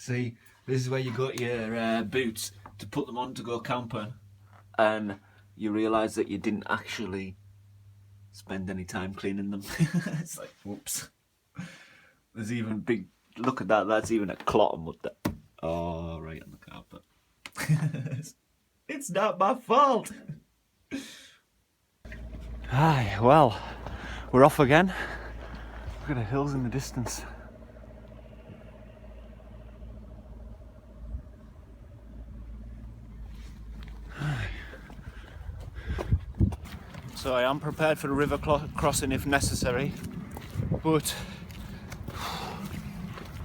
See, this is where you got your boots to put them on to go camping, and you realise that you didn't actually spend any time cleaning them. It's like, whoops. There's even big, look at that, that's even a clot of mud there. Oh, right on the carpet. It's not my fault. Aye, well, we're off again. Look at the hills in the distance. So I am prepared for the river crossing if necessary, but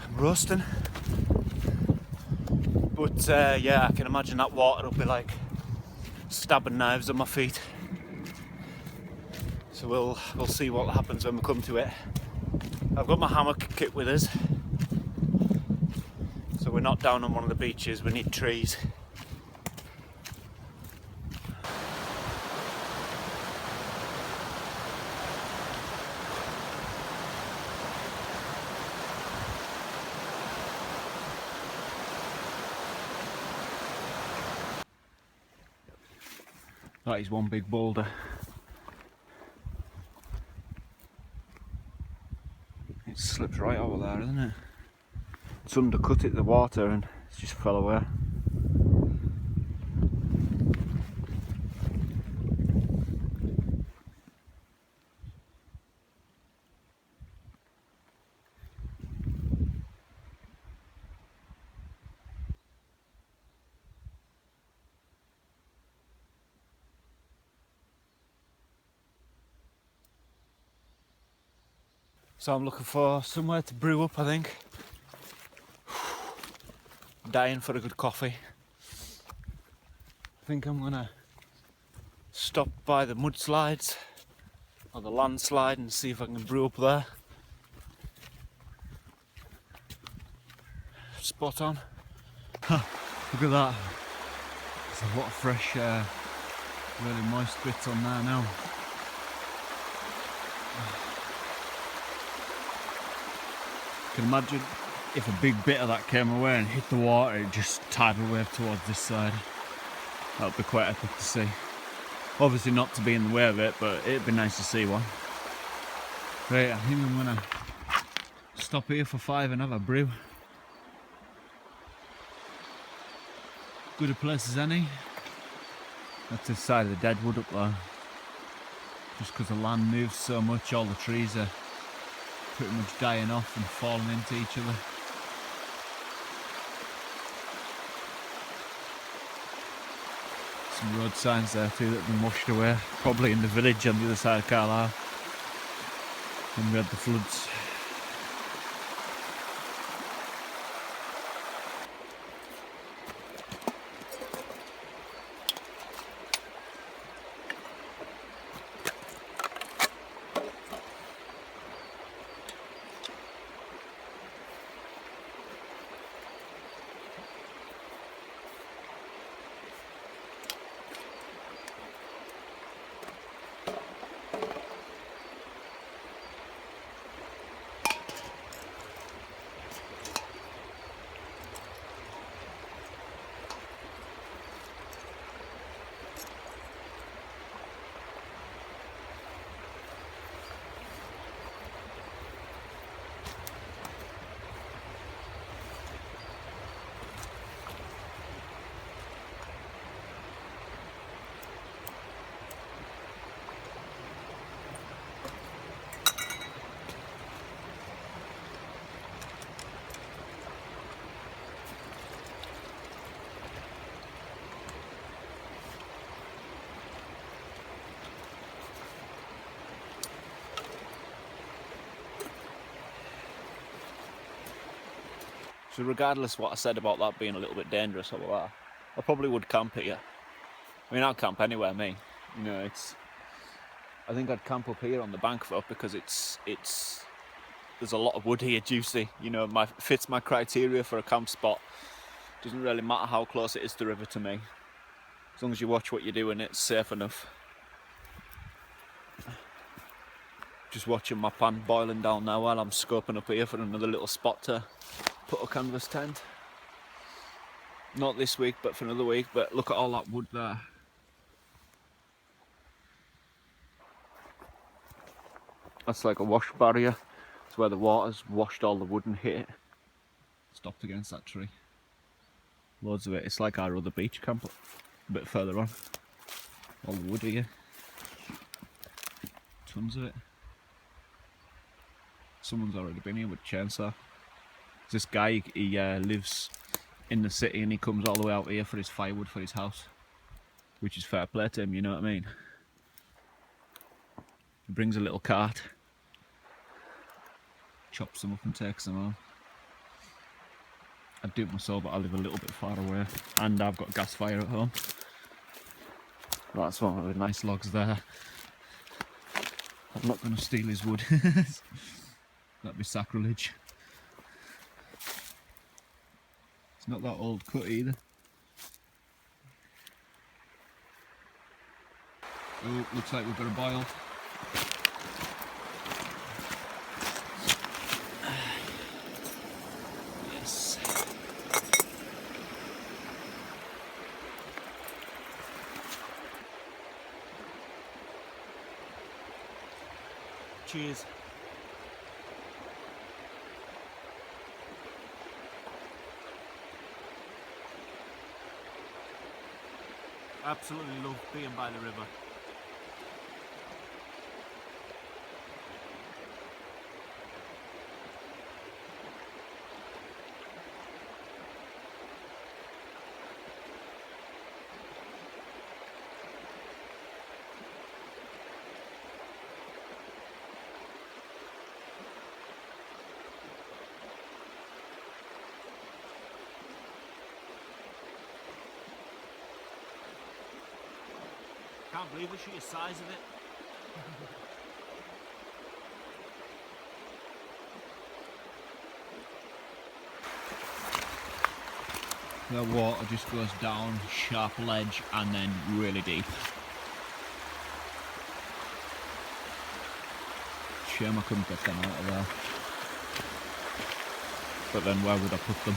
I'm roasting. But yeah, I can imagine that water will be like stabbing knives on my feet. So we'll see what happens when we come to it. I've got my hammock kit with us, so we're not down on one of the beaches. We need trees. That is one big boulder. It slips right over there, isn't it? It's undercut it, the water, and it's just fell away. So I'm looking for somewhere to brew up, I think. Dying for a good coffee. I think I'm gonna stop by the mudslides or the landslide and see if I can brew up there. Spot on. Huh, look at that. There's a lot of fresh, really moist bits on there now. I can imagine if a big bit of that came away and hit the water, it just tidal wave towards this side. That would be quite epic to see. Obviously not to be in the way of it, but it'd be nice to see one. Right, I think I'm gonna stop here for 5 and have a brew. Good a place as any. That's the side of the deadwood up there. Just because the land moves so much, all the trees are pretty much dying off and falling into each other. Some road signs there too that have been washed away, probably in the village on the other side of Carlisle when we had the floods. So regardless of what I said about that being a little bit dangerous or whatever, I probably would camp here. I mean, I'll camp anywhere, me. You know, I think I'd camp up here on the bank for because there's a lot of wood here, juicy. You know, fits my criteria for a camp spot. Doesn't really matter how close it is to the river to me, as long as you watch what you're doing, it's safe enough. Just watching my pan boiling down now while I'm scoping up here for another little spot to put a canvas tent. Not this week, but for another week. But look at all that wood there. That's like a wash barrier. It's where the water's washed all the wood and hit it. Stopped against that tree. Loads of it. It's like our other beach camp a bit further on. All the wood here. Tons of it. Someone's already been here with a chainsaw. This guy, he lives in the city and he comes all the way out here for his firewood for his house. Which is fair play to him, you know what I mean? He brings a little cart, chops them up and takes them home. I'd do it myself, but I live a little bit far away and I've got gas fire at home. That's one of the nice logs there. I'm not going to steal his wood. That'd be sacrilege. It's not that old cut either. Oh, looks like we've got a boil. Yes. Cheers. Absolutely love being by the river. Can't believe the sheer size of it. The water just goes down, sharp ledge and then really deep. Shame I couldn't get them out of there. But then where would I put them?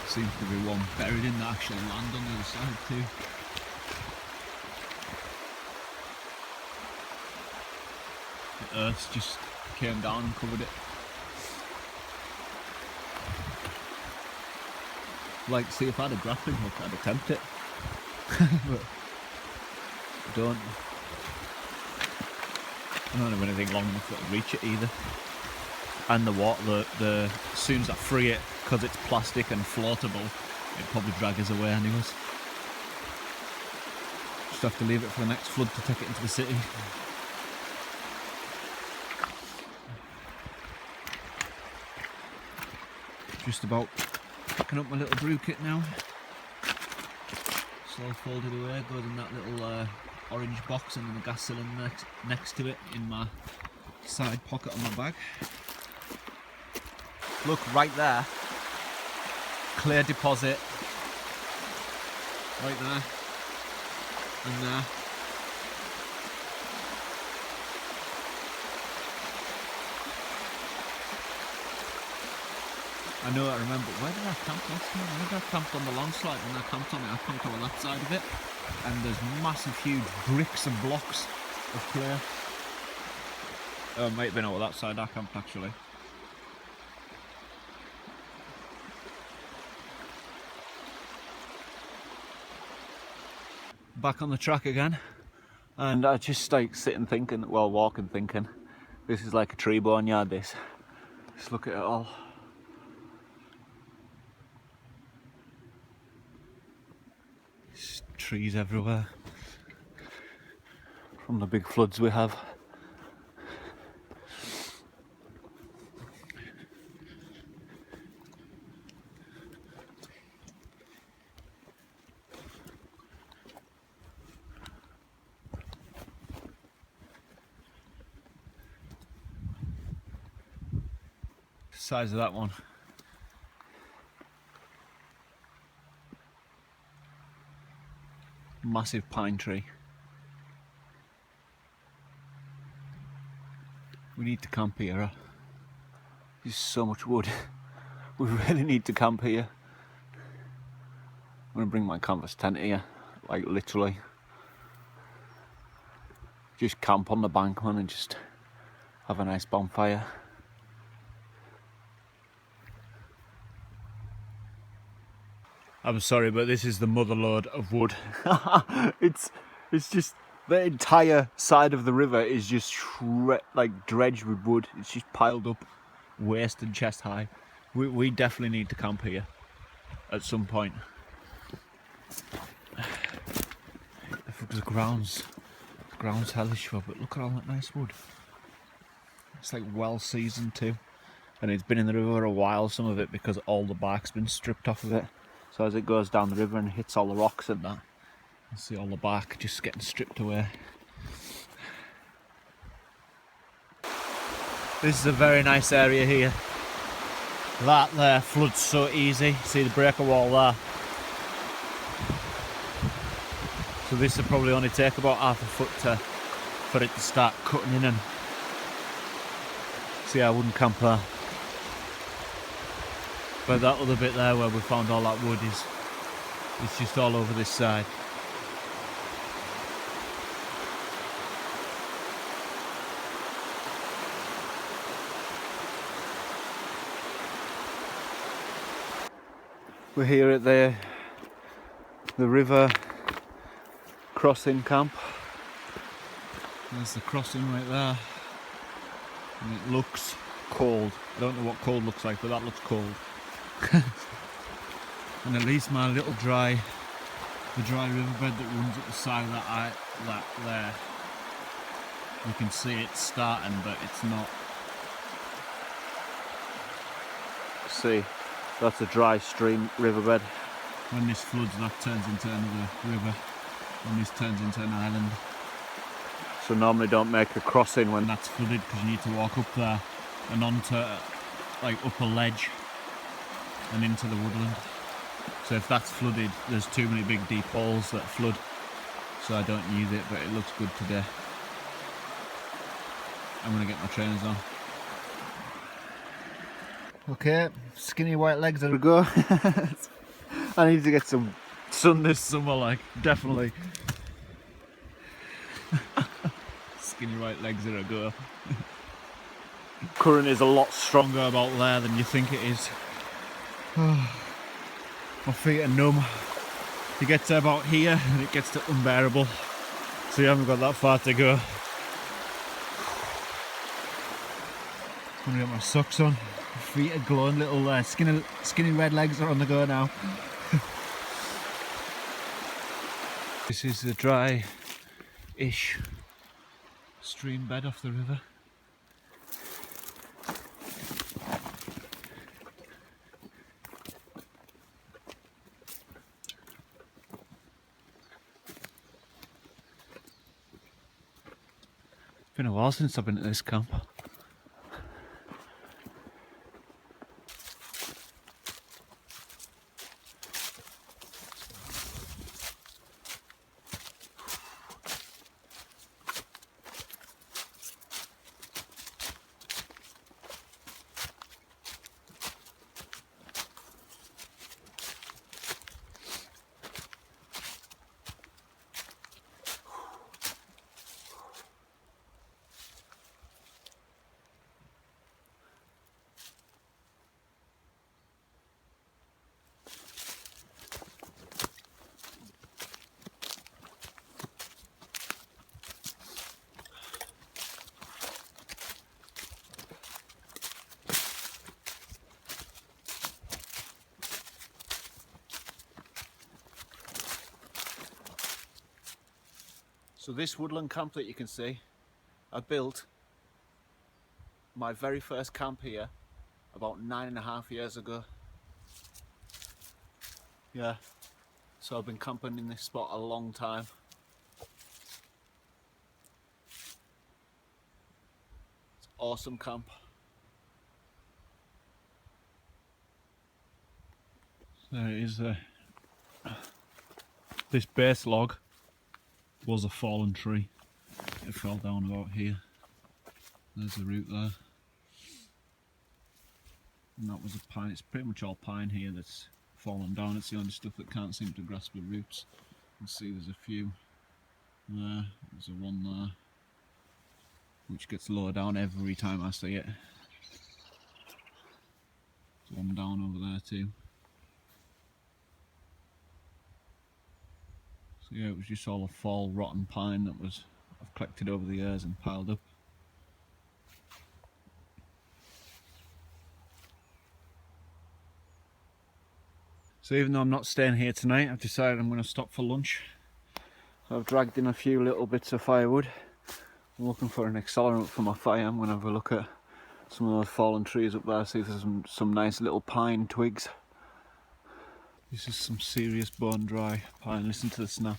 Seems to be one buried in the actual land on the other side too. The earth just came down and covered it. Like, see, if I had a grappling hook, I'd attempt it. But I don't have anything long enough to reach it either. And the water, as soon as I free it, because it's plastic and floatable, it'd probably drag us away anyways. Just have to leave it for the next flood to take it into the city. Just about picking up my little brew kit now. It's all folded away, goes in that little orange box, and then the gas cylinder next to it in my side pocket on my bag. Look, right there, clear deposit, right there, and there. I know, I remember, where did I camp last time? I think I camped on the landslide, and I camped on that side of it, and there's massive, huge bricks and blocks of clear. Oh, it might have been over that side I camped actually. Back on the track again, and I just like sitting thinking, well, walking thinking, this is like a tree barnyard. This, just look at it all. There's trees everywhere from the big floods we have. Size of that one. Massive pine tree. We need to camp here. There's so much wood. We really need to camp here. I'm gonna bring my canvas tent here, like literally. Just camp on the bank, man, and just have a nice bonfire. I'm sorry, but this is the motherlode of wood. it's just the entire side of the river is just like dredged with wood. It's just piled up, waist and chest high. We definitely need to camp here at some point. The ground's hellish, but look at all that nice wood. It's like well seasoned too, and it's been in the river a while, some of it, because all the bark's been stripped off of it. So as it goes down the river and hits all the rocks and that, you see all the bark just getting stripped away. This is a very nice area here. That there floods so easy. See the breaker wall there? So this will probably only take about half a foot for it to start cutting in, and see our wooden camp there. But that other bit there where we found all that wood is just all over this side. We're here at the river crossing camp. There's the crossing right there, and it looks cold. I don't know what cold looks like, but that looks cold. And at least my little dry riverbed that runs at the side of that there, you can see it starting, but it's not. See, that's a dry stream riverbed. When this floods, that turns into another river, and this turns into an island. So normally don't make a crossing when that's flooded, because you need to walk up there and onto like up a ledge and into the woodland. So if that's flooded, there's too many big deep holes that flood, so I don't use it, but it looks good today. I'm gonna get my trainers on. Okay, skinny white legs, there we go. I need to get some sun this summer, like, definitely. Skinny white legs, there we go. Current is a lot stronger about there than you think it is. My feet are numb. You get to about here and it gets to unbearable. So you haven't got that far to go. I'm gonna get my socks on. My feet are glowing, little skinny red legs are on the go now. This is the dry-ish stream bed off the river. It's been a while since I've been at this camp. So this woodland camp that you can see, I built my very first camp here about 9.5 years ago. Yeah, so I've been camping in this spot a long time. It's an awesome camp. There it is there. This base log was a fallen tree. It fell down about here. There's the root there. and that was a pine. It's pretty much all pine here that's fallen down. It's the only stuff that can't seem to grasp the roots. You can see there's a few there, there's a one there, which gets lower down every time I see it. There's one down over there too. So yeah, it was just all a fall rotten pine that I've collected over the years and piled up. So even though I'm not staying here tonight, I've decided I'm going to stop for lunch. So I've dragged in a few little bits of firewood. I'm looking for an accelerant for my fire. I'm going to have a look at some of those fallen trees up there, see if there's some nice little pine twigs. This is some serious bone dry pine. Listen to the snap.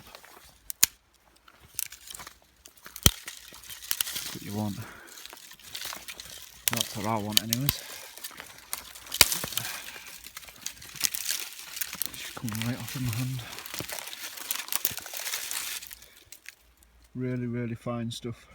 That's what you want. That's what I want anyways. Just coming right off in my hand. Really, really fine stuff.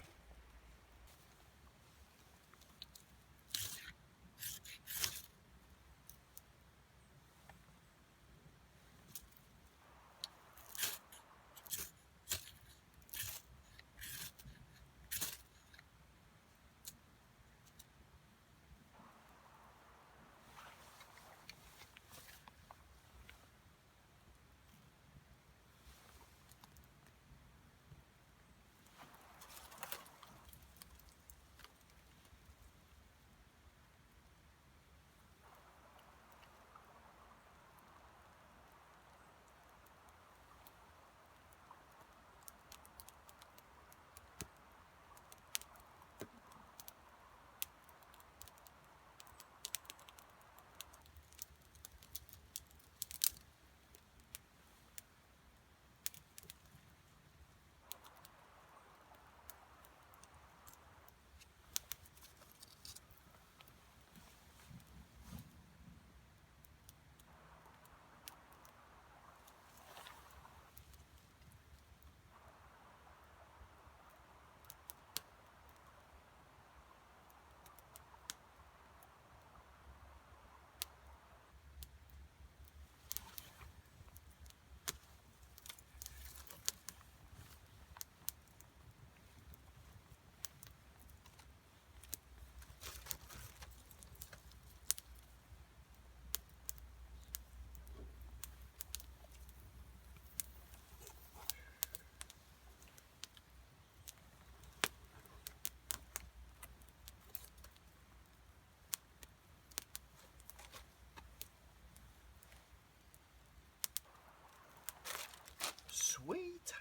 Sweet.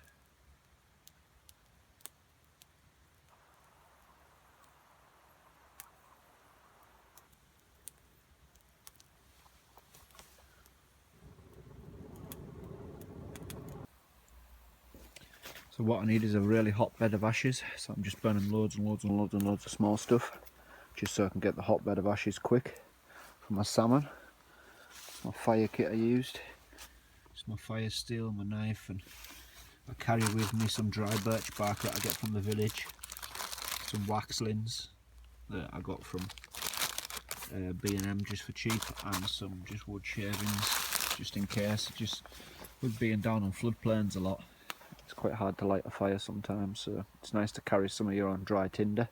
So what I need is a really hot bed of ashes. So I'm just burning loads and loads and loads and loads of small stuff, just so I can get the hot bed of ashes quick for my salmon. My fire kit I used. It's my fire steel, my knife, and I carry with me some dry birch bark that I get from the village, some waxlings that I got from B&M just for cheap, and some just wood shavings just in case. Just with being down on floodplains a lot, it's quite hard to light a fire sometimes, so it's nice to carry some of your own dry tinder.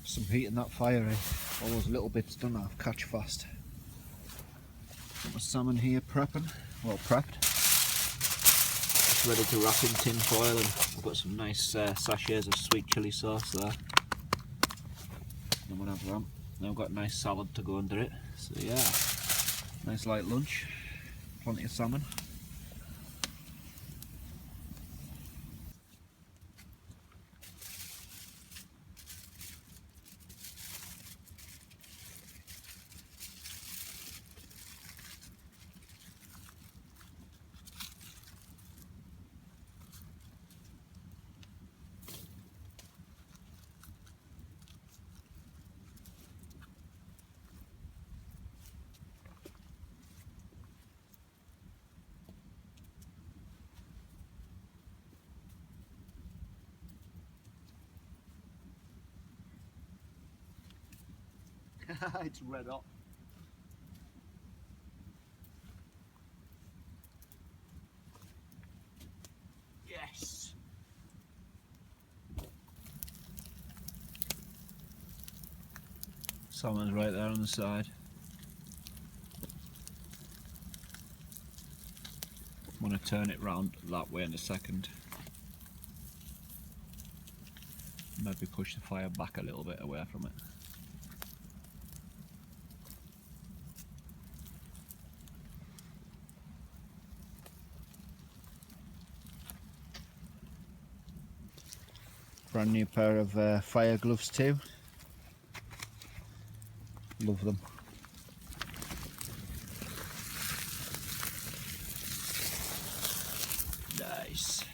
Some heat in that fire, eh? All those little bits don't have catch fast. Got my salmon here prepping. All prepped. It's ready to wrap in tin foil, and I've got some nice sachets of sweet chilli sauce there. I'm gonna have them. Now I've got a nice salad to go under it. So yeah, nice light lunch, plenty of salmon. It's red hot. Yes. Salmon's right there on the side. I'm going to turn it round that way in a second. Maybe push the fire back a little bit away from it. Brand new pair of fire gloves too. Love them. Nice.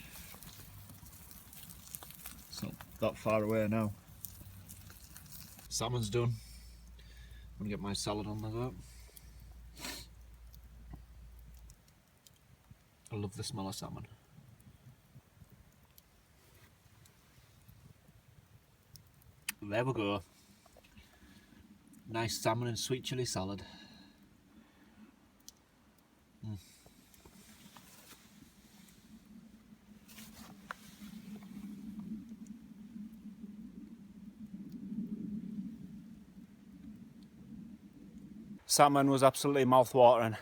It's not that far away now. Salmon's done. I'm gonna get my salad on the go. I love the smell of salmon. There we go. Nice salmon and sweet chilli salad. Salmon was absolutely mouth-watering.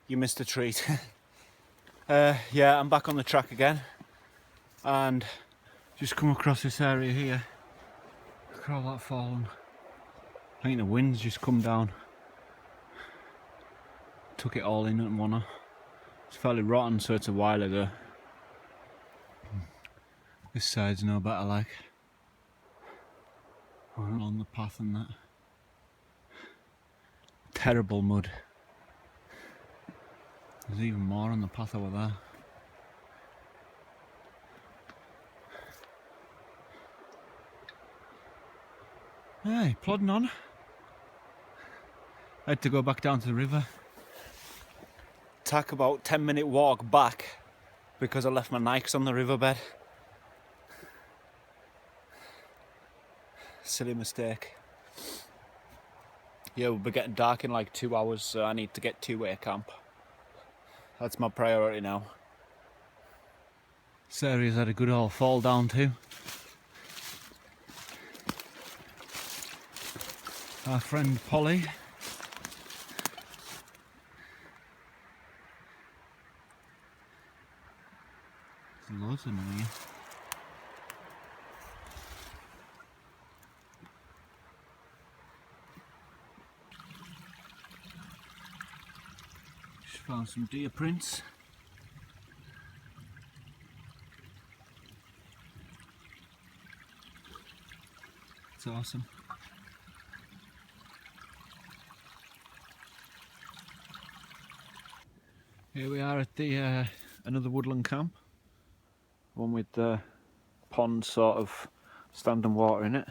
You missed a treat. Yeah, I'm back on the track again, and just come across this area here. Look at all that fallen. I think the wind's just come down. Took it all in at one. It's fairly rotten, so it's a while ago. This side's no better, like. On the path and that. Terrible mud. There's even more on the path over there. Hey, plodding on. I had to go back down to the river. Take about 10-minute walk back because I left my Nikes on the riverbed. Silly mistake. Yeah, we'll be getting dark in like 2 hours, so I need to get to a camp. That's my priority now. This area's had a good old fall down too. Our friend Polly. There's loads of them here. Just found some deer prints. It's awesome. Here we are at the another woodland camp, one with the pond sort of standing water in it.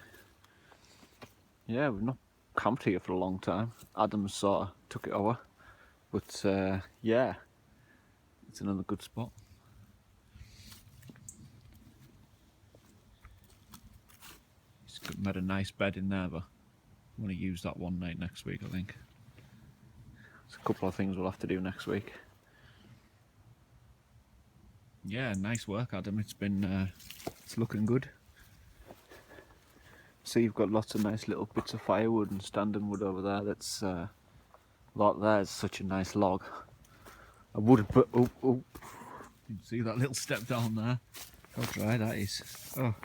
Yeah, we've not camped here for a long time. Adam sort of took it over, but yeah, it's another good spot. He's made a nice bed in there, but I'm going to use that one night next week, I think. There's a couple of things we'll have to do next week. Yeah, nice work, Adam. It's been, it's looking good. See, you've got lots of nice little bits of firewood and standing wood over there. That's, that there's such a nice log. I would have put. Oh, oh. You can see that little step down there. How dry that is. Oh.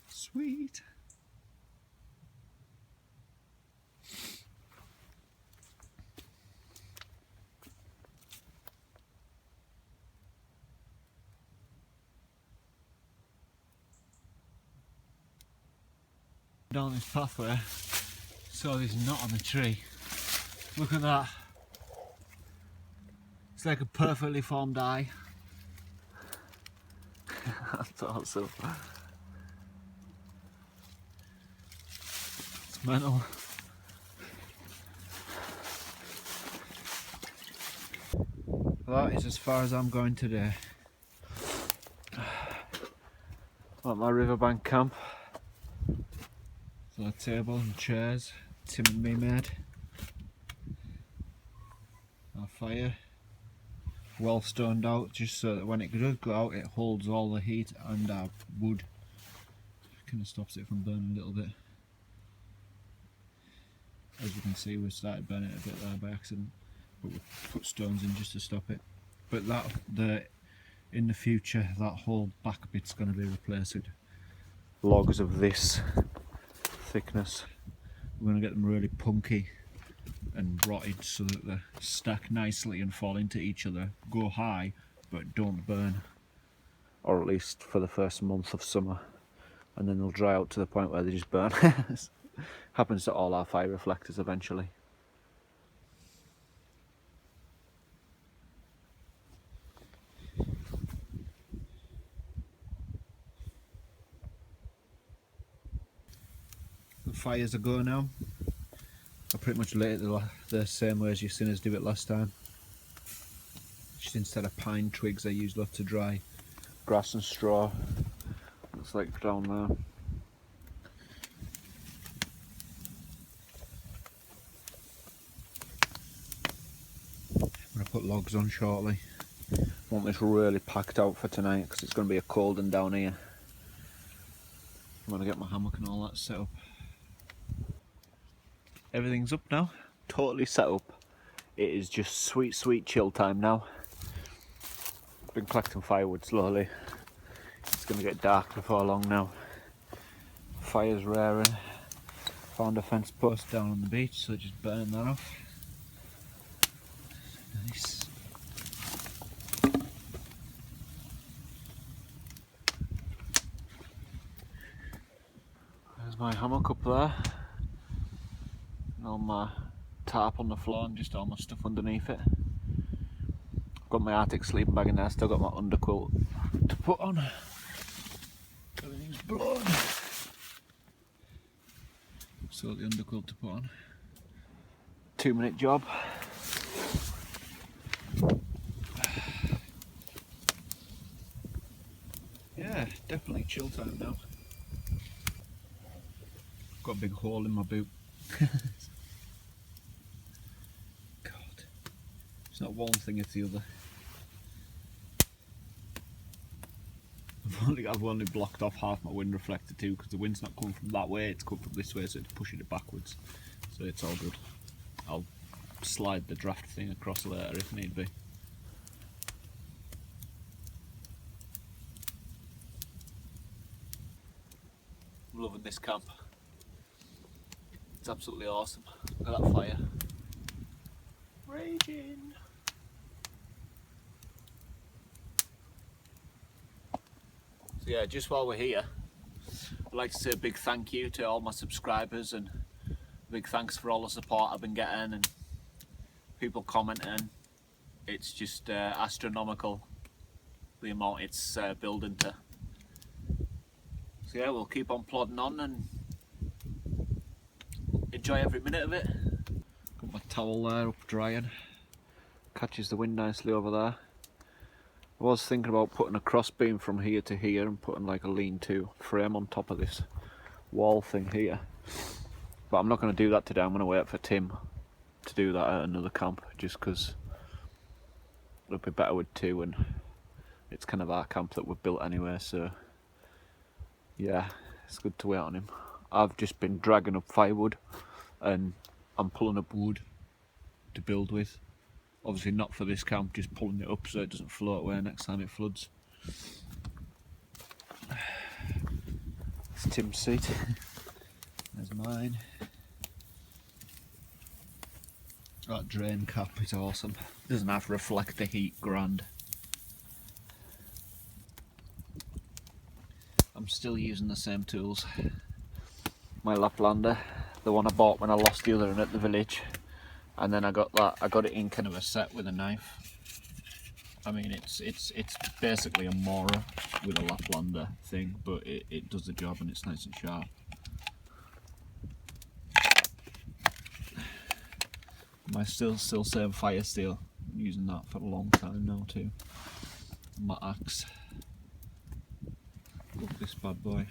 Sweet. Down this pathway, saw this knot on the tree. Look at that. It's like a perfectly formed eye. That's awesome. It's mental. That is as far as I'm going today. At my riverbank camp. So a table and chairs Tim and me made. Our fire well stoned out just so that when it does go out it holds all the heat, and our wood kind of stops it from burning a little bit. As you can see, we started burning it a bit there by accident, but we put stones in just to stop it. But in the future that whole back bit's going to be replaced with logs of this thickness. We're going to get them really punky and rotted so that they stack nicely and fall into each other, go high but don't burn, or at least for the first month of summer, and then they'll dry out to the point where they just burn. Happens to all our fire reflectors eventually. The fires are going now. I pretty much lit it the same way as you've seen us do it last time. Just instead of pine twigs I used lots of dry grass and straw. Looks like down there. I'm going to put logs on shortly. I want this really packed out for tonight because it's going to be a cold one down here. I'm going to get my hammock and all that set up. Everything's up now, totally set up. It is just sweet, sweet chill time now. Been collecting firewood slowly. It's going to get dark before long now. Fire's raring. Found a fence post down on the beach, so just burning that off. Nice. There's my hammock up there. And all my tarp on the floor and just all my stuff underneath it. I've got my Arctic sleeping bag in there, still got my underquilt to put on. Everything's blown. So the underquilt to put on. 2-minute job. Yeah, definitely chill time now. Got a big hole in my boot. God, it's not one thing, it's the other. I've only blocked off half my wind reflector too, because the wind's not coming from that way, it's coming from this way, so it's pushing it backwards. So it's all good. I'll slide the draft thing across later if need be. I'm loving this camp. It's absolutely awesome. Look at that fire. Raging. So yeah, just while we're here, I'd like to say a big thank you to all my subscribers, and big thanks for all the support I've been getting and people commenting. It's just astronomical, the amount it's building to. So yeah, we'll keep on plodding on and enjoy every minute of it. Got my towel there up drying. Catches the wind nicely over there. I was thinking about putting a cross beam from here to here and putting like a lean-to frame on top of this wall thing here. But I'm not going to do that today. I'm going to wait for Tim to do that at another camp, just because it'll be better with two, and it's kind of our camp that we've built anyway, so yeah, it's good to wait on him. I've just been dragging up firewood and I'm pulling up wood to build with. Obviously not for this camp, just pulling it up so it doesn't float away next time it floods. It's Tim's seat. There's mine. That drain cap is awesome. Doesn't have to reflect the heat, grand. I'm still using the same tools. My Laplander, the one I bought when I lost the other one at the village, and then I got it in kind of a set with a knife. I mean, it's basically a Mora with a Laplander thing, but it does the job and it's nice and sharp. My still same fire steel. I'm using that for a long time now too. My axe. Love this bad boy.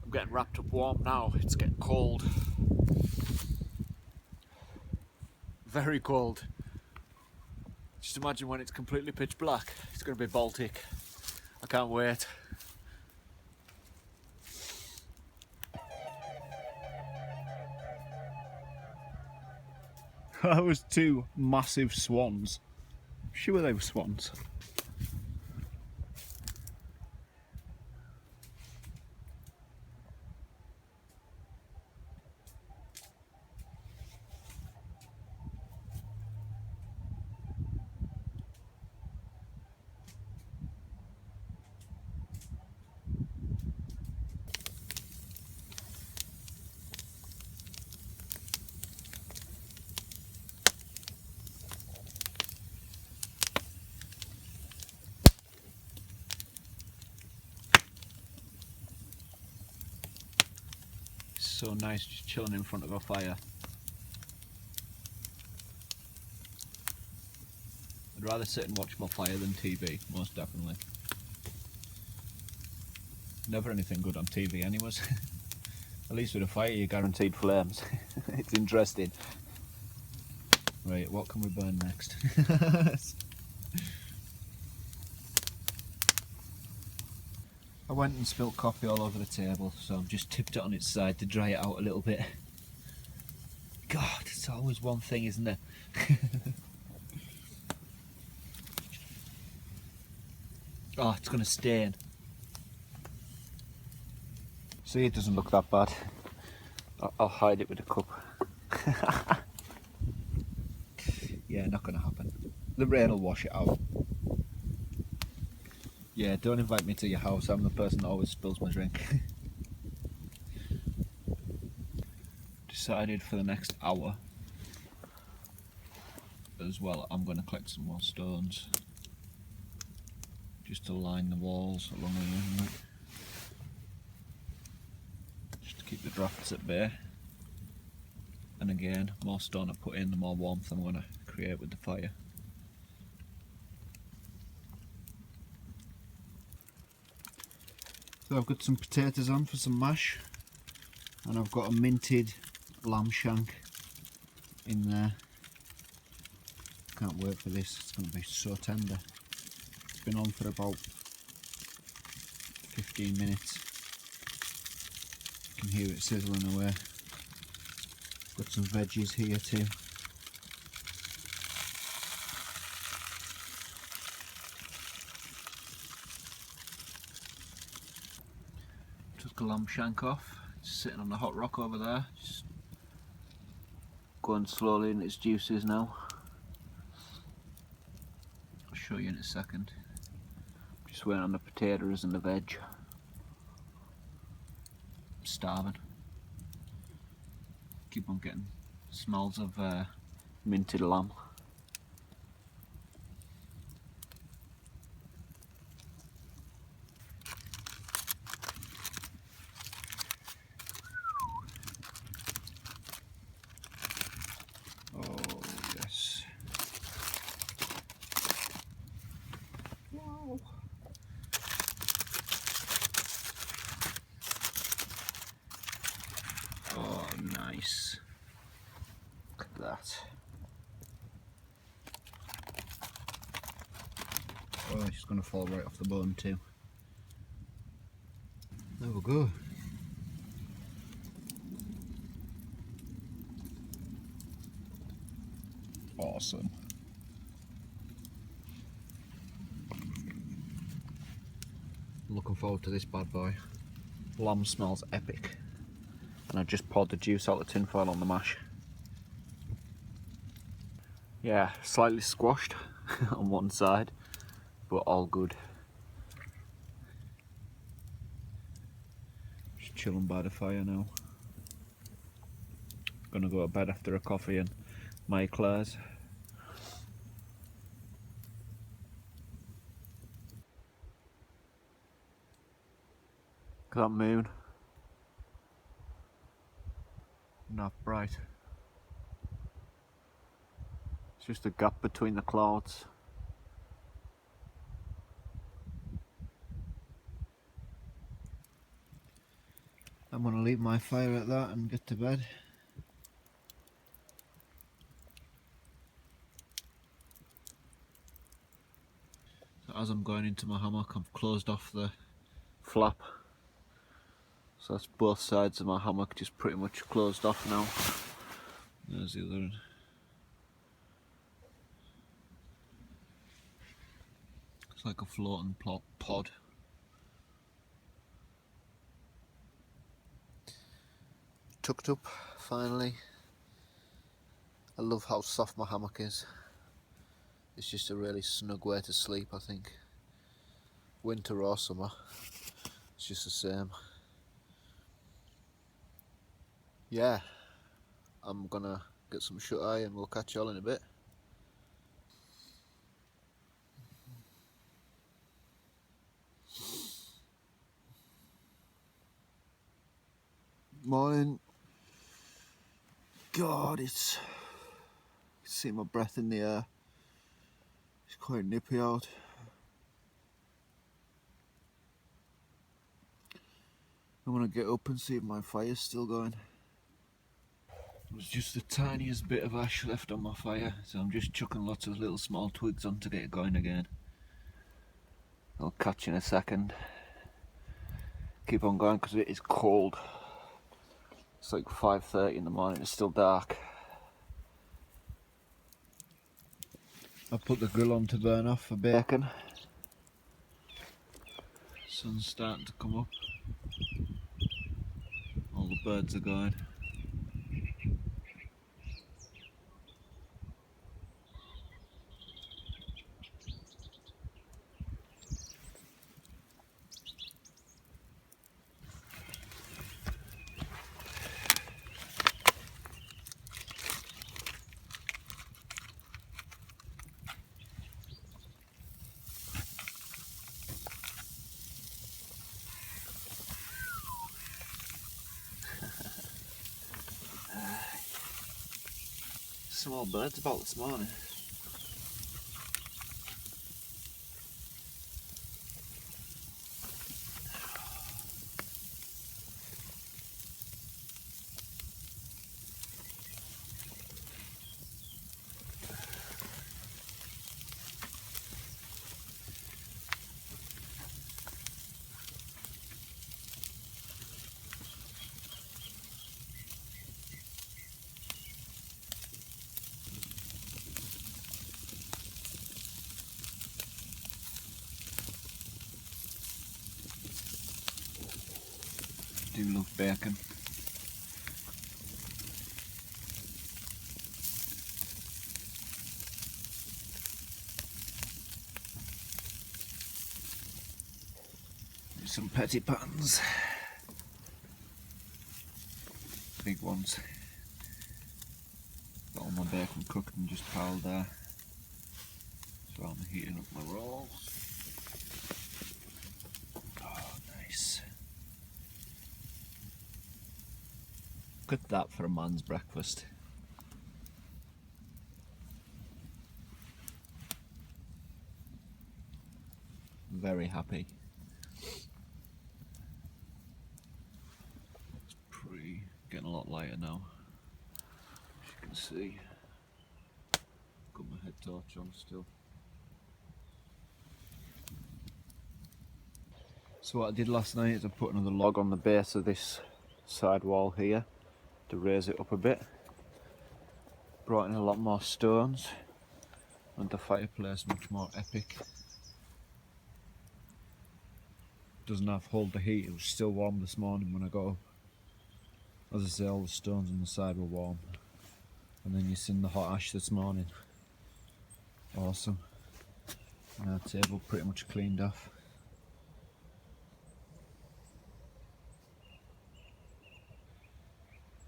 I'm getting wrapped up warm now. It's getting cold. Very cold. Just imagine when it's completely pitch black. It's going to be Baltic. I can't wait. That was two massive swans. Sure they were swans. So nice just chilling in front of a fire. I'd rather sit and watch my fire than TV, most definitely. Never anything good on TV anyways. At least with a fire you're guaranteed flames. It's interesting. Right, what can we burn next? I went and spilled coffee all over the table, so I've just tipped it on its side to dry it out a little bit. God, it's always one thing, isn't it? Oh, it's going to stain. See, it doesn't look that bad. I'll hide it with a cup. Yeah, not going to happen. The rain will wash it out. Yeah, don't invite me to your house. I'm the person that always spills my drink. Decided for the next hour as well, I'm going to collect some more stones just to line the walls along the room, just to keep the drafts at bay. And again, more stone I put in, the more warmth I'm going to create with the fire. So I've got some potatoes on for some mash, and I've got a minted lamb shank in there. Can't wait for this, it's going to be so tender. It's been on for about 15 minutes. You can hear it sizzling away. Got some veggies here too. Took the lamb shank off, it's sitting on the hot rock over there, just going slowly in its juices now. I'll show you in a second. Just waiting on the potatoes and the veg. I'm starving. Keep on getting smells of minted lamb. Oh yes. Wow. Oh nice. Look at that. Oh, it's just going to fall right off the bone too. There we go. awesome. Looking forward to this bad boy. Lamb smells epic. And I just poured the juice out of the tin foil on the mash. Yeah, slightly squashed on one side, but all good. Just chilling by the fire now. Gonna go to bed after a coffee and my eclairs. Look at that moon. Not bright. It's just a gap between the clouds. I'm gonna leave my fire at that and get to bed. So as I'm going into my hammock, I've closed off the flap. So that's both sides of my hammock just pretty much closed off now. There's the other one. It's like a floating pod. Tucked up, finally. I love how soft my hammock is. It's just a really snug way to sleep, I think. Winter or summer, it's just the same. Yeah, I'm gonna get some shut eye and we'll catch y'all in a bit. Morning. God, it's... I can see my breath in the air. It's quite nippy out. I'm gonna get up and see if my fire's still going. There's just the tiniest bit of ash left on my fire, so I'm just chucking lots of little small twigs on to get it going again. I'll catch you in a second. Keep on going because it is cold. It's like 5:30 in the morning, it's still dark. I put the grill on to burn off for bacon. Sun's starting to come up. All the birds are going. Small birds about this morning. Do love bacon. Some petty pans. Big ones. Got all my bacon cooked and just piled there. So I'm heating up my rolls. Oh, nice. Look at that for a man's breakfast. Very happy. It's pretty getting a lot lighter now. As you can see. Got my head torch on still. So what I did last night is I put another log on the base of this side wall here to raise it up a bit. Brought in a lot more stones and the fireplace much more epic. Doesn't have hold the heat, it was still warm this morning when I got up. As I say, all the stones on the side were warm. And then you seen the hot ash this morning. Awesome. And our table pretty much cleaned off.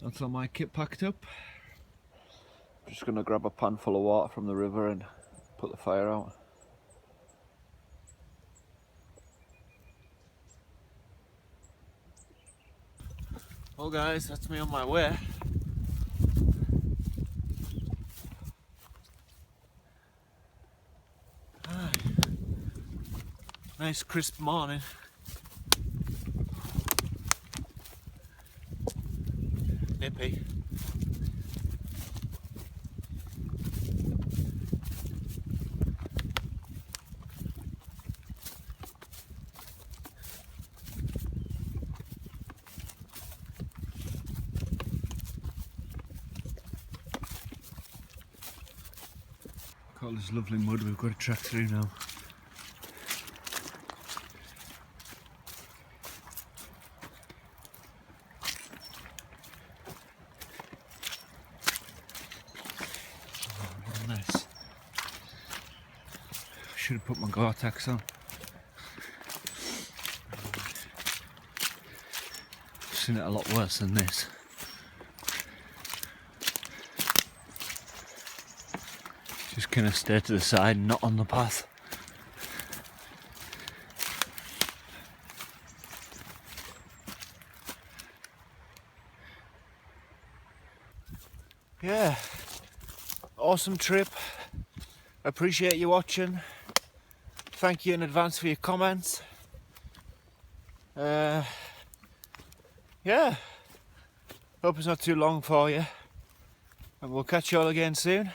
That's all my kit packed up. Just gonna grab a pan full of water from the river and put the fire out. Well guys, that's me on my way. Nice crisp morning. Nippy. Got all this lovely mud we've got to track through now. Nice. Should have put my Gore-Tex on. I've seen it a lot worse than this. Just kind of stay to the side, not on the path. Yeah. Awesome trip. Appreciate you watching. Thank you in advance for your comments. Yeah. Hope it's not too long for you. And we'll catch you all again soon.